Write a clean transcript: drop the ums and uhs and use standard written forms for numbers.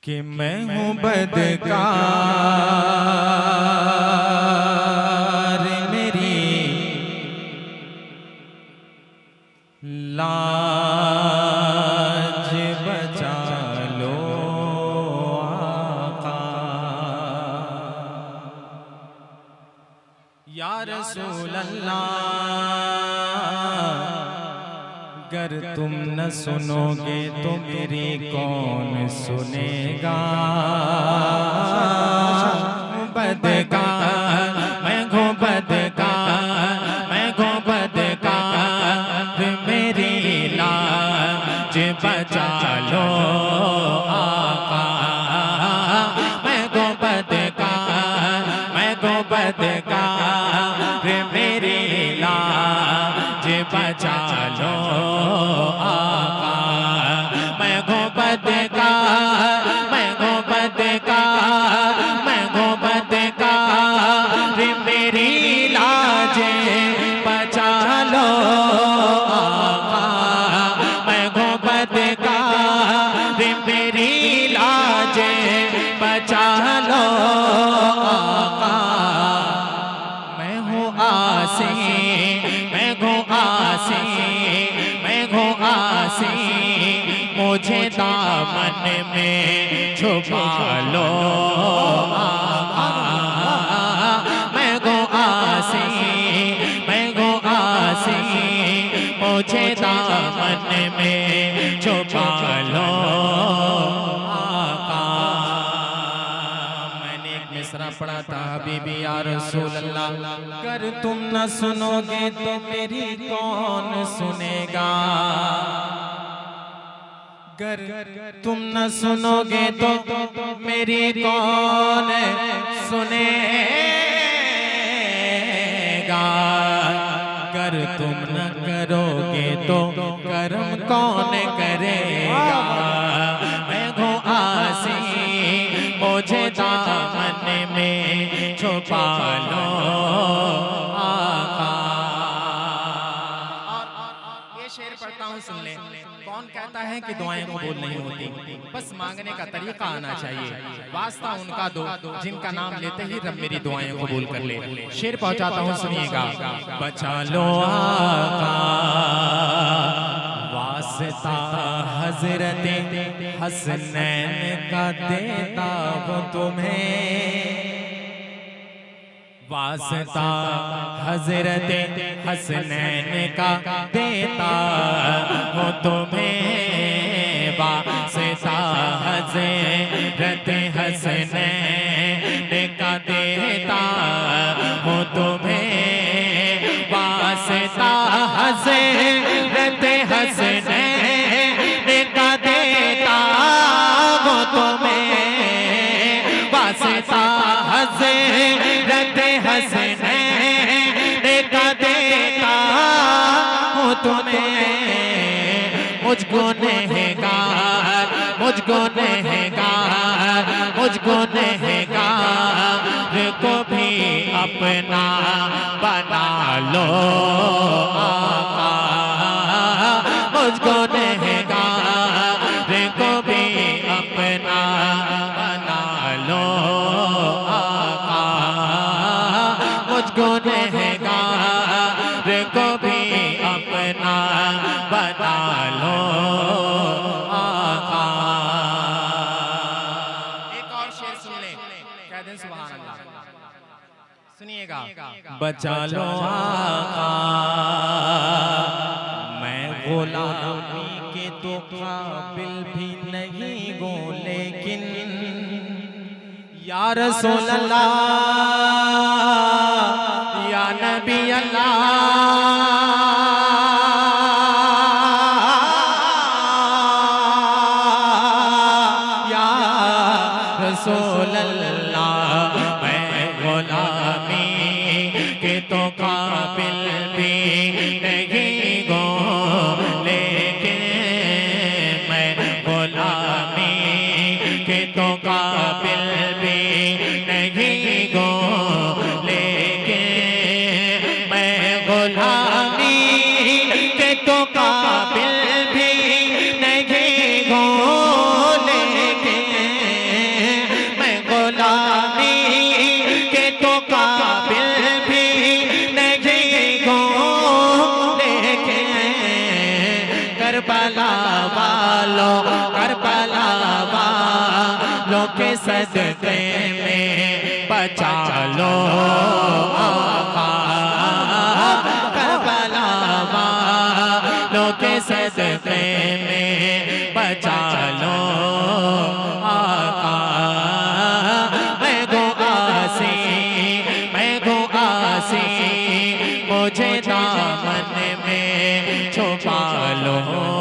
कि मैं हूँ बदकार, मेरी लाज बचा लो आका। या रसूल अल्लाह, अगर तुम न सुनोगे तो मेरी कौन सुनेगा। बदकार मैं हूँ बदकार, मैं हूँ बदकार, मेरी लाज बचा लो आका। मैं हूँ बदकार, मैं हूँ बदकार, मेरी लाज बचा लो आका। मैं हूँ बदकार, मैं हूँ बदकार, मैं हूँ बदकार, मेरी लाज बचा लो आका। मैं हूँ बदकार, मेरी लाज बचा लो आका। मैं हूँ आसी, मैं हूँ आसी, मैं हूँ आसी, मुझे दामन में छुपा लो आका। मैं हूँ आसी, मैं हूँ आसी, मुझे दामन में छुपा लो आका। मैंने एक मिसरा पढ़ा था, हबीबी या रसूल अल्लाह, अगर तुम न सुनोगे तो मेरी कौन सुनेगा। अगर तुम न सुनोगे तो मेरी कौन सुनेगा। अगर तुम न करोगे तो कर्म कौन करेगा। मैं हूँ आसी, मुझे दामन में छुपा लो आका। ये शेर पढ़ता हूँ, सुन ले। कौन कहता है कि दुआएं कबूल नहीं होती, बस मांगने का तरीका आना चाहिए। वास्ता उनका दो जिनका नाम लेते ही रब मेरी दुआएं कबूल कर ले। शेर पहुंचाता हूँ, सुनिएगा। बचा लो आका, वास्ता हजरत हसनैन का देता हूँ तुम्हें। वास्ता हजरत हसनैन का देता हूँ तुम्हें। वास्ता हजरत हसनैन का देता हूँ तुम्हें। वास्ता हजरत हसनैन का देता हूँ तुम्हें। वास्ता हजरत हसनैन का देता हूँ तुम्हें। मुझको नहगार, मुझको नहगार, मुझको नहगार को भी अपना बना लो आका। मुझको नहगार को भी अपना बना लो आका। मुझको नहगार को भी अपना बना लो आका। एक और शेर सुन ले, कह दें सुभान अल्लाह। सुनिएगा। बचा लो आका, मैं गुलामी के तो काबिल भी नहीं हूँ, लेकिन या रसूल अल्लाह, या नबी अल्लाह, या रसूल अल्लाह, मैं गुलामी के तो काबिल भी नहीं हूँ, लेकिन मैं गुलामी के तो काबिल भी नहीं हूँ, लेकिन मैं गुलामी के तो काबिल भी नहीं हूँ, लेकिन लो करबला वालों के सदक़े में बचा लो आका, करबला वालों के सदक़े में बचा लो आका। मैं गो आसी मुझे दामन में छुपा लो